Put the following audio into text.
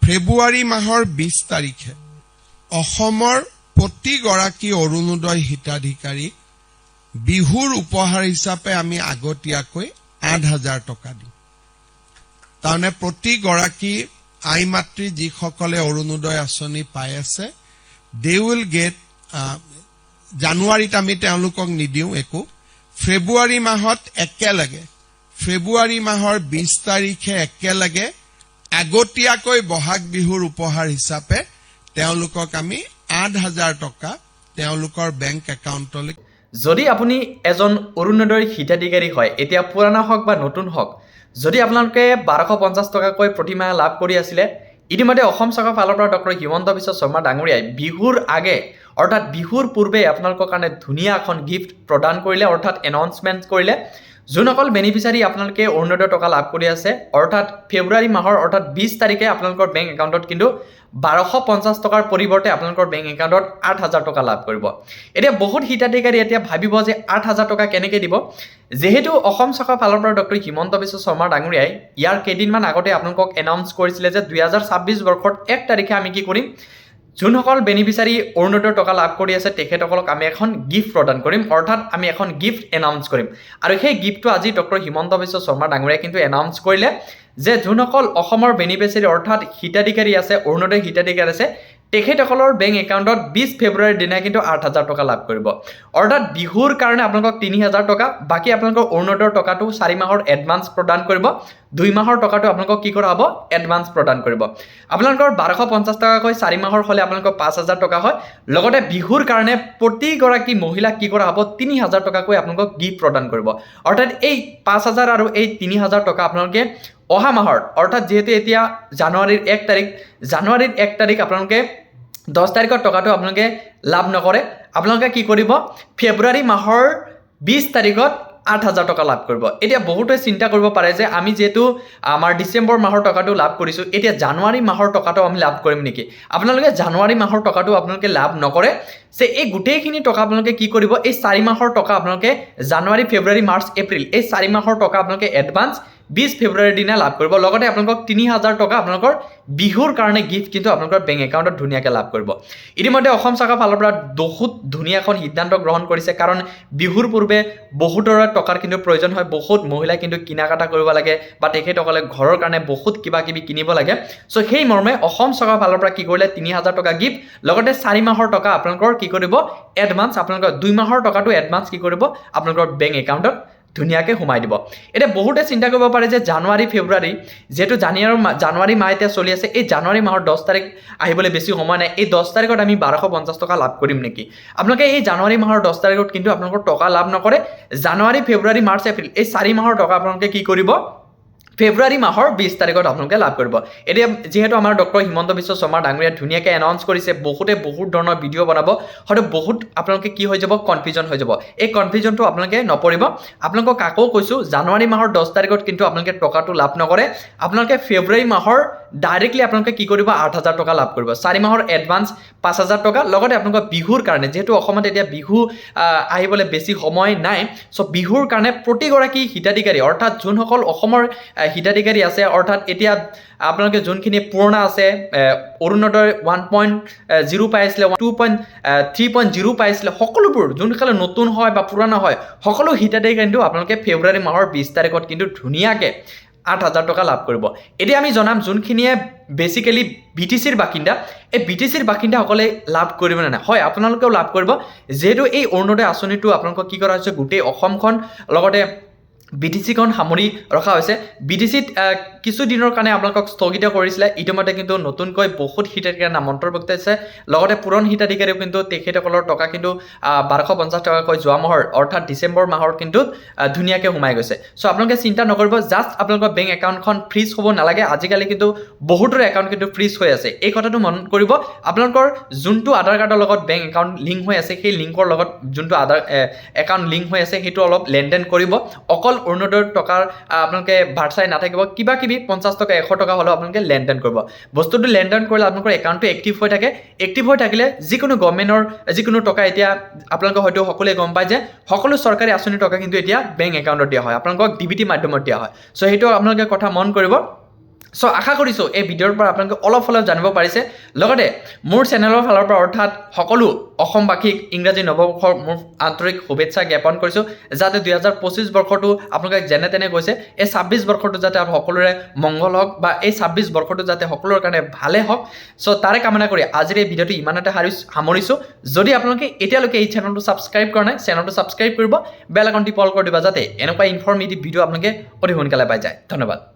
ফেব্ৰুৱাৰী মাহৰ 20 তাৰিখে অসমৰ প্ৰতিগৰাকী অৰুণোদয় হিতাধিকাৰী বিহুৰ উপহাৰ হিচাপে আমি আগতীয়াকৈ 8,000 টকা দিম। তাৰমানে প্ৰতিগৰাকী আই মাতৃ যিসকলে অৰুণোদয় আঁচনি পাই আছে they will get জানুৱাৰীত আমি তেওঁলোকক নিদিওঁ একো ফেব্ৰুৱাৰী মাহত একেলগে ফেব্ৰুৱাৰী মাহৰ 20 তাৰিখে একেলগে আগতীয়াকৈ বহাগ বিহুৰ উপহাৰ হিচাপে তেওঁলোকক আমি 8,000 টকা তেওঁলোকৰ বেংক একাউণ্টলৈ যদি আপুনি এজন অৰুণোদয় হিতাধিকাৰী হয় এতিয়া পুৰণা হওক বা নতুন হওক যদি আপোনালোকে 1250 টকাকৈ প্ৰতিমাহে লাভ কৰি আছিলে ইতিমধ্যে অসম চৰকাৰৰ ফালৰ পৰা ডক্টৰ হিমন্ত বিশ্ব শৰ্মা ডাঙৰীয়াই বিহুৰ আগে অৰ্থাৎ বিহুৰ পূৰ্বে আপোনালোকৰ কাৰণে ধুনীয়া এখন গিফ্ট প্ৰদান কৰিলে অৰ্থাৎ এনাউন্সমেন্ট কৰিলে যোনসকল বেনিফিচিয়াৰী আপোনালোকে অৰুণোদয় টকা লাভ কৰি আছে অৰ্থাৎ ফেব্ৰুৱাৰী মাহৰ অৰ্থাৎ 20 তাৰিখে আপোনালোকৰ বেংক একাউণ্টত কিন্তু 1250 টকাৰ পৰিৱৰ্তে আপোনালোকৰ বেংক একাউণ্টত 8,000 টকা লাভ কৰিব এতিয়া বহুত হিতাধিকাৰী এতিয়া ভাবিব যে 8,000 টকা কেনেকৈ দিব যেহেতু অসম চৰকাৰৰ ফালৰ পৰা ডক্টৰ হিমন্ত বিশ্ব শৰ্মা ডাঙৰীয়াই ইয়াৰ কেইদিনমান আগতে আপোনালোকক এনাউন্স কৰিছিলে যে 2026 বৰ্ষৰ 1 তাৰিখে আমি কি কৰিম যোনসকল বেনিফিচিয়াৰী অৰুণোদয় টকা লাভ কৰি আছে তেখেতসকলক আমি এখন গিফ্ট প্ৰদান কৰিম অৰ্থাৎ আমি এখন গিফ্ট এনাউন্স কৰিম আৰু সেই গিফ্টটো আজি ডক্টৰ হিমন্ত বিশ্ব শৰ্মা ডাঙৰীয়াই কিন্তু এনাউন্স কৰিলে যে যোনসকল অসমৰ বেনিফিচিয়াৰী অৰ্থাৎ হিতাধিকাৰী আছে অৰুণোদয় হিতাধিকাৰী আছে তেখেতসকলৰ বেংক একাউণ্টত 20 ফেব্ৰুৱাৰীৰ দিনা কিন্তু 8,000 টকা লাভ কৰিব অৰ্থাৎ বিহুৰ কাৰণে আপোনালোকক 3,000 টকা বাকি আপোনালোকৰ অৰুণোদয়ৰ টকাটো 4 মাহৰ এডভান্স প্ৰদান কৰিব 2 মাহৰ টকাটো আপোনালোকক কি কৰা হ'ব এডভান্স প্ৰদান কৰিব আপোনালোকৰ 1250 টকাকৈ 4 মাহৰ হলে আপোনালোকৰ 5,000 টকা হয় লগতে বিহুৰ কাৰণে প্ৰতিগৰাকী মহিলাক কি কৰা হ'ব 3,000 টকাকৈ আপোনালোকক গিফ্ট প্ৰদান কৰিব অৰ্থাৎ এই 5,000 আৰু এই 3,000 টকা আপোনালোকে অহা মাহৰ অৰ্থাৎ যেহেতু এতিয়া জানুৱাৰীৰ 1 তাৰিখ আপোনালোকে 10 তাৰিখৰ টকাটো আপোনালোকে লাভ নকৰে আপোনালোকে কি কৰিব ফেব্ৰুৱাৰী মাহৰ 20 তাৰিখত 8,000 টকা লাভ কৰিব এতিয়া বহুতে চিন্তা কৰিব পাৰে যে আমি যেহেতু আমাৰ ডিসেম্বৰ মাহৰ টকাটো লাভ কৰিছো এতিয়া জানুৱাৰী মাহৰ টকাটো আমি লাভ কৰিম নেকি আপোনালোকে জানুৱাৰী মাহৰ টকাটো আপোনালোকে লাভ নকৰে সে এই গোটেইখিনি টকা আপোনালোকে কি কৰিব এই 4 মাহৰ টকা আপোনালোকে জানুৱাৰী ফেব্ৰুৱাৰী মাৰ্চ এপ্ৰিল এই 4 মাহৰ টকা আপোনালোকে এডভান্স 20 ফেব্ৰুৱাৰীৰ দিনা লাভ কৰিব লগতে আপোনালোকক 3,000 টকা আপোনালোকৰ বিহুৰ কাৰণে গিফ্ট কিন্তু আপোনালোকৰ বেংক একাউণ্টত ধুনীয়াকৈ লাভ কৰিব ইতিমধ্যে অসম চৰকাৰৰ ফালৰ পৰা বহুত ধুনীয়া এখন সিদ্ধান্ত গ্ৰহণ কৰিছে কাৰণ বিহুৰ পূৰ্বে বহুতৰ টকাৰ কিন্তু প্ৰয়োজন হয় বহুত মহিলাই কিন্তু কিনাকাটা কৰিব লাগে বা তেখেতসকলে ঘৰৰ কাৰণে বহুত কিবা কিবি কিনিব লাগে সো সেই মৰ্মে অসম চৰকাৰৰ ফালৰ পৰা কি কৰিলে 3,000 টকা গিফ্ট লগতে 4 মাহৰ টকা আপোনালোকৰ কি কৰিব এডভান্স আপোনালোকৰ 2 মাহৰ টকাটো এডভান্স কি কৰিব আপোনালোকৰ বেংক একাউণ্টত ধুনীয়াকৈ সোমাই দিব এটা বহুতে চিন্তা কৰিব পাৰে যে জানুৱাৰী ফেব্ৰুৱাৰী যেটো জানুৱাৰী মাহ এতিয়া চলি আছে এই জানুৱাৰী মাহৰ 10 তাৰিখ আহিবলৈ বেছি সময় নাই এই 10 তাৰিখত আমি 1250 টকা লাভ কৰিম নেকি আপোনালোকে এই জানুৱাৰী মাহৰ 10 তাৰিখত কিন্তু আপোনালোকৰ টকা লাভ নকৰে জানুৱাৰী ফেব্ৰুৱাৰী মাৰ্চ এপ্ৰিল এই 4 মাহৰ টকা আপোনালোকে কি কৰিব ফেব্ৰুৱাৰী মাহৰ 20 তাৰিখত আপোনালোকে লাভ কৰিব এতিয়া যেহেতু আমাৰ ডক্টৰ হিমন্ত বিশ্ব শৰ্মা ডাঙৰীয়া ধুনীয়াকৈ এনাউন্স কৰিছে বহুত ধৰণৰ ভিডিও বনাব হয়তো বহুত আপোনালোকে কি হৈ যাব কনফিউজন হৈ যাব এই কনফিউজনটো আপোনালোকে নপৰিব আপোনালোকক আকৌ কৈছো জানুৱাৰী মাহৰ 10 তাৰিখত কিন্তু আপোনালোকে টকাটো লাভ নকৰে আপোনালোকে ফেব্ৰুৱাৰী মাহৰ ডাইৰেক্টলি আপোনালোকে কি কৰিব 8,000 টকা লাভ কৰিব 4 মাহৰ এডভান্স 5,000 টকা লগতে আপোনালোকৰ বিহুৰ কাৰণে যেহেতু অসমত এতিয়া বিহু আহিবলৈ বেছি সময় নাই সো বিহুৰ কাৰণে প্ৰতিগৰাকী হিতাধিকাৰী অৰ্থাৎ যোনসকল অসমৰ হিতাধিকাৰী আছে অৰ্থাৎ এতিয়া আপোনালোকে যোনখিনি পুৰণা আছে অৰুণোদয় 1.0 পাইছিলে 2.3.0 পাইছিলে সকলোবোৰ যোনসকলে নতুন হয় বা পুৰণা হয় সকলো হিতাধিকাৰী কিন্তু আপোনালোকে ফেব্ৰুৱাৰী মাহৰ 20 তাৰিখত কিন্তু ধুনীয়াকৈ 8,000 টকা লাভ কৰিব এতিয়া আমি জনাম যোনখিনিয়ে বেসিক্যালি বিটিসিৰ বাকিন্দা এই বিটিসিৰ বাকিন্দাসকলে লাভ কৰিব না হয় আপোনালোকেও লাভ কৰিব যেহেতু এই অৰুণোদয় আঁচনিটো আপোনালোকক কি কৰা হৈছে গোটেই অসমখন লগতে বিটিসিখন সামৰি ৰখা হৈছে বিটিসিত কিছু দিনৰ কাৰণে আপোনালোকক স্থগিত কৰিছিলে ইতিমধ্যে কিন্তু নতুনকৈ বহুত হিতাধিকাৰীৰ নাম অন্তৰ্ভুক্ত হৈছে লগতে পুৰণ হিতাধিকাৰীও কিন্তু তেখেতসকলৰ টকা কিন্তু 1250 টকাকৈ যোৱা মাহৰ অৰ্থাৎ ডিসেম্বৰ মাহৰ কিন্তু ধুনীয়াকৈ সোমাই গৈছে সো আপোনালোকে চিন্তা নকৰিব জাস্ট আপোনালোকৰ বেংক একাউণ্টখন ফ্ৰিজ হ'ব নালাগে আজিকালি কিন্তু বহুতৰ একাউণ্ট কিন্তু ফ্ৰিজ হৈ আছে এই কথাটো মন কৰিব আপোনালোকৰ যোনটো আধাৰ কাৰ্ডৰ লগত বেংক একাউণ্ট লিংক হৈ আছে সেই লিংকৰ লগত যোনটো আধাৰ একাউণ্ট লিংক হৈ আছে সেইটো অলপ লেনদেন কৰিব অকল অৰুণোদয়ৰ টকাৰ আপোনালোকে ভাৰচাই নাথাকিব কিবা কিবি 50 টকা 100 টকা হলেও আপোনালোকে লেনদেন কৰিব বস্তুটো লেনদেন কৰিলে আপোনালোকৰ একাউণ্টটো এক্টিভ হৈ থাকে এক্টিভ হৈ থাকিলে যিকোনো গভৰ্ণমেণ্টৰ যিকোনো টকা এতিয়া আপোনালোকে হয়তো সকলোৱে গম পায় যে সকলো চৰকাৰী আঁচনিৰ টকা কিন্তু এতিয়া বেংক একাউণ্টত দিয়া হয় আপোনালোকক ডিবিটি মাধ্যমত দিয়া হয় সো সেইটো আপোনালোকে কথা মন কৰিব চ' আশা কৰিছোঁ এই ভিডিঅ'ৰ পৰা আপোনালোকে অলপ হ'লেও জানিব পাৰিছে লগতে মোৰ চেনেলৰ ফালৰ পৰা অৰ্থাৎ সকলো অসমবাসীক ইংৰাজী নৱবৰ্ষৰ মোৰ আন্তৰিক শুভেচ্ছা জ্ঞাপন কৰিছোঁ যাতে 2025 বৰ্ষটো আপোনালোকে যেনে তেনে গৈছে এই 26 বৰ্ষটো যাতে সকলোৰে মংগল হওক বা এই 26 বৰ্ষটো যাতে সকলোৰে কাৰণে ভালে হওক চ' তাৰে কামনা কৰি আজিৰ এই ভিডিঅ'টো ইমানতে সামৰিছোঁ যদি আপোনালোকে এতিয়ালৈকে এই চেনেলটো ছাবস্ক্ৰাইব কৰা নাই চেনেলটো ছাবস্ক্ৰাইব কৰিব বেল আইকনটি অল কৰি দিবা যাতে এনেকুৱা ইনফৰ্মেটিভ ভিডিঅ' আপোনালোকে অতি সোনকালে পাই যায় ধন্যবাদ